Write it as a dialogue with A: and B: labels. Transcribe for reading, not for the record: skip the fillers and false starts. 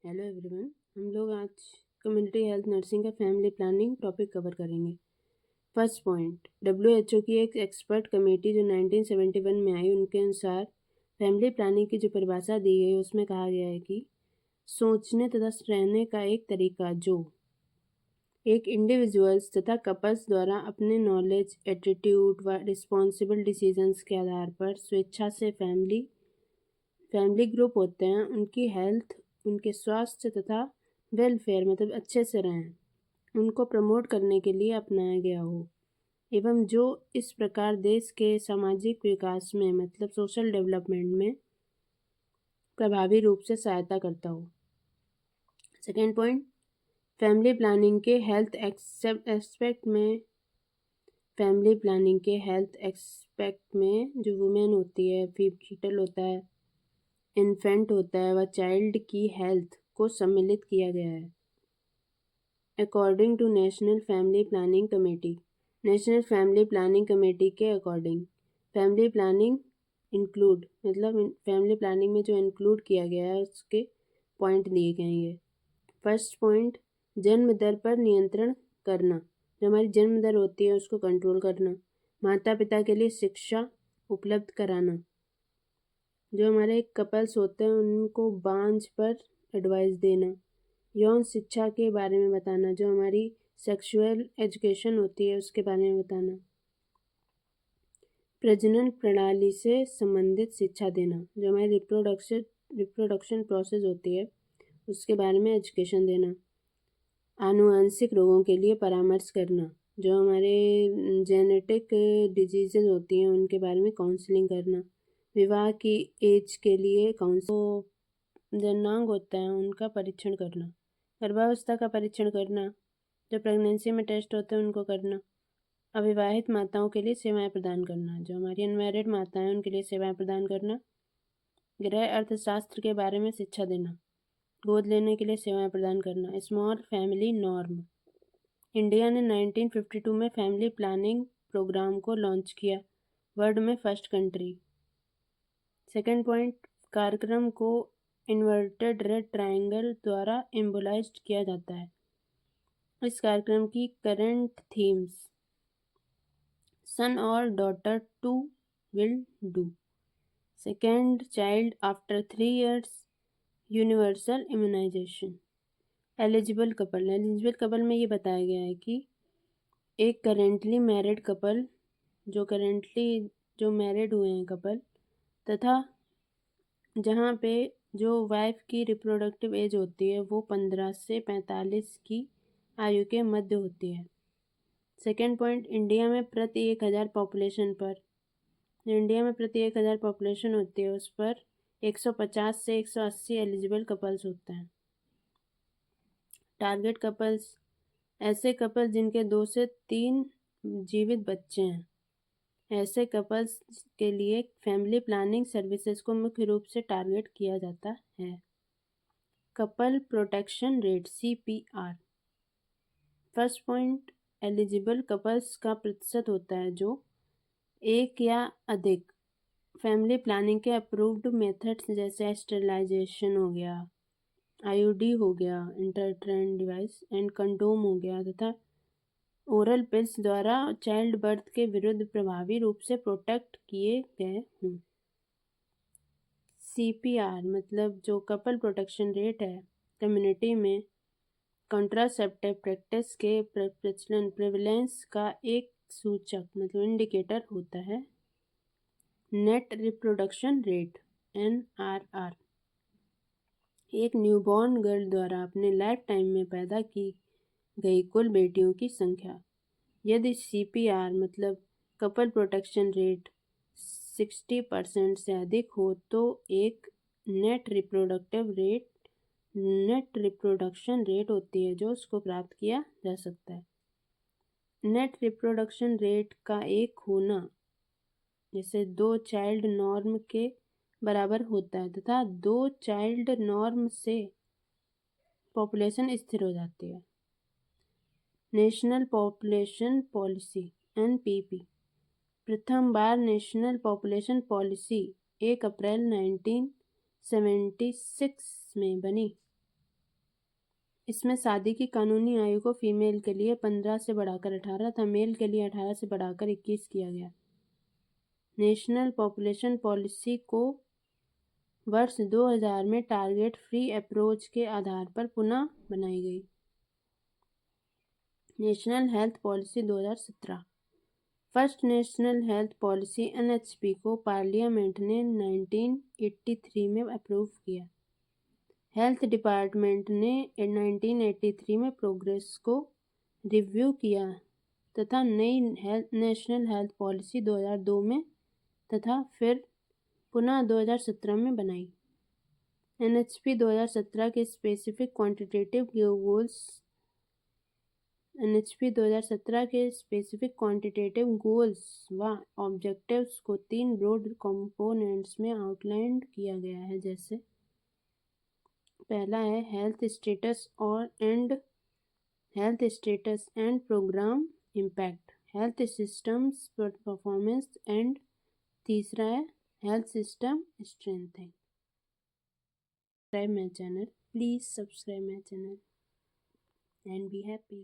A: Hello everyone, हम लोग आज कम्युनिटी हेल्थ नर्सिंग का फैमिली प्लानिंग टॉपिक कवर करेंगे। फर्स्ट पॉइंट, WHO की एक एक्सपर्ट कमेटी जो 1971 में आई, उनके अनुसार फैमिली प्लानिंग की जो परिभाषा दी गई उसमें कहा गया है कि सोचने तथा रहने का एक तरीका जो एक इंडिविजुअल्स तथा कपल्स द्वारा अपने नॉलेज, एटीट्यूड व रिस्पॉन्सिबल डिसीजंस के आधार पर स्वेच्छा से फैमिली ग्रुप होते हैं, उनकी हेल्थ, उनके स्वास्थ्य तथा वेलफेयर मतलब अच्छे से रहें, उनको प्रमोट करने के लिए अपनाया गया हो एवं जो इस प्रकार देश के सामाजिक विकास में मतलब सोशल डेवलपमेंट में प्रभावी रूप से सहायता करता हो। सेकेंड पॉइंट, फैमिली प्लानिंग के हेल्थ एक्सपेक्ट में जो वुमेन होती है, फीटल होता है, इन्फेंट होता है व चाइल्ड की हेल्थ को सम्मिलित किया गया है। According to national family planning committee के अकॉर्डिंग फैमिली प्लानिंग इंक्लूड मतलब फैमिली प्लानिंग में जो इंक्लूड किया गया है उसके पॉइंट दिए गए हैं। फर्स्ट पॉइंट, जन्म दर पर नियंत्रण करना, जो हमारी जन्म दर होती है उसको कंट्रोल करना। माता पिता के लिए शिक्षा उपलब्ध कराना, जो हमारे कपल्स होते हैं उनको बांझ पर एडवाइस देना। यौन शिक्षा के बारे में बताना, जो हमारी सेक्सुअल एजुकेशन होती है उसके बारे में बताना। प्रजनन प्रणाली से संबंधित शिक्षा देना, जो हमारी रिप्रोडक्शन प्रोसेस होती है उसके बारे में एजुकेशन देना। आनुवंशिक रोगों के लिए परामर्श करना, जो हमारे जेनेटिक डिजीजेज होती हैं उनके बारे में काउंसलिंग करना। विवाह की एज के लिए जननांग होता है उनका परीक्षण करना। गर्भावस्था का परीक्षण करना, जो प्रेगनेंसी में टेस्ट होते हैं उनको करना। अविवाहित माताओं के लिए सेवाएं प्रदान करना, जो हमारी अनमैरिड माताएं हैं उनके लिए सेवाएं प्रदान करना। गृह अर्थशास्त्र के बारे में शिक्षा देना। गोद लेने के लिए सेवाएं प्रदान करना। स्मॉल फैमिली नॉर्म, इंडिया ने 1952 में फैमिली प्लानिंग प्रोग्राम को लॉन्च किया, वर्ल्ड में फर्स्ट कंट्री। सेकेंड पॉइंट, कार्यक्रम को इन्वर्टेड रेड ट्रायंगल द्वारा एम्बोलाइज्ड किया जाता है। इस कार्यक्रम की करंट थीम्स, सन और daughter two will do, second child after 3 years, universal immunization. Eligible couple में ये बताया गया है कि एक करेंटली मैरिड कपल, जो मैरिड हुए हैं कपल, तथा जहाँ पे जो वाइफ की रिप्रोडक्टिव एज होती है वो 15 से 45 की आयु के मध्य होती है। सेकेंड पॉइंट, इंडिया में प्रति 1000 पॉपुलेशन होती है उस पर 150 से 180 एलिजिबल कपल्स होते हैं। टारगेट कपल्स, ऐसे कपल्स जिनके 2 से 3 जीवित बच्चे हैं। ऐसे कपल्स के लिए फैमिली प्लानिंग सर्विसेज को मुख्य रूप से टारगेट किया जाता है। Couple protection rate CPR। First point, eligible couples का प्रतिशत होता है जो एक या अधिक फैमिली प्लानिंग के अप्रूव्ड मेथड्स जैसे स्टेरिलाइजेशन हो गया, IUD हो गया, इंटरट्रेंड डिवाइस एंड कंडोम हो गया, तथा ओरल पिल्स द्वारा चाइल्ड बर्थ के विरुद्ध प्रभावी रूप से प्रोटेक्ट किए गए हों। CPR मतलब जो कपल प्रोटेक्शन रेट है, कम्युनिटी में कॉन्ट्रासेप्टिव प्रैक्टिस के प्रचलन प्रेवलेंस का एक सूचक मतलब इंडिकेटर होता है। नेट रिप्रोडक्शन रेट NRR, एक न्यूबॉर्न गर्ल द्वारा अपने लाइफ टाइम में पैदा की गई कुल बेटियों की संख्या। यदि CPR मतलब कपल प्रोटेक्शन रेट 60% से अधिक हो तो एक नेट रिप्रोडक्शन रेट होती है जो उसको प्राप्त किया जा सकता है। नेट रिप्रोडक्शन रेट का एक होना जैसे 2 चाइल्ड नॉर्म के बराबर होता है तथा 2 चाइल्ड नॉर्म से पॉपुलेशन स्थिर हो जाती है। नेशनल पॉपुलेशन पॉलिसी NPP, प्रथम बार नेशनल पॉपुलेशन पॉलिसी 1 अप्रैल 1976 में बनी। इसमें शादी की कानूनी आयु को फीमेल के लिए 15 से बढ़ाकर 18 तथा मेल के लिए 18 से बढ़ाकर 21 किया गया। नेशनल पॉपुलेशन पॉलिसी को वर्ष 2000 में टारगेट फ्री अप्रोच के आधार पर पुनः बनाई गई। National health policy 2017। First national health policy NHP को पार्लियामेंट ने 1983 में अप्रूव किया। हेल्थ डिपार्टमेंट ने 1983 में प्रोग्रेस को रिव्यू किया तथा नई नेशनल हेल्थ पॉलिसी 2002 में तथा फिर पुनः 2017 में बनाई। NHP 2017 के स्पेसिफिक क्वांटिटेटिव गोल्स व ऑब्जेक्टिव्स को 3 ब्रॉड कंपोनेंट्स में आउटलाइन किया गया है, जैसे पहला है health status and program impact, health systems performance and तीसरा है health system strengthening. Subscribe my channel. Please subscribe my channel and be happy.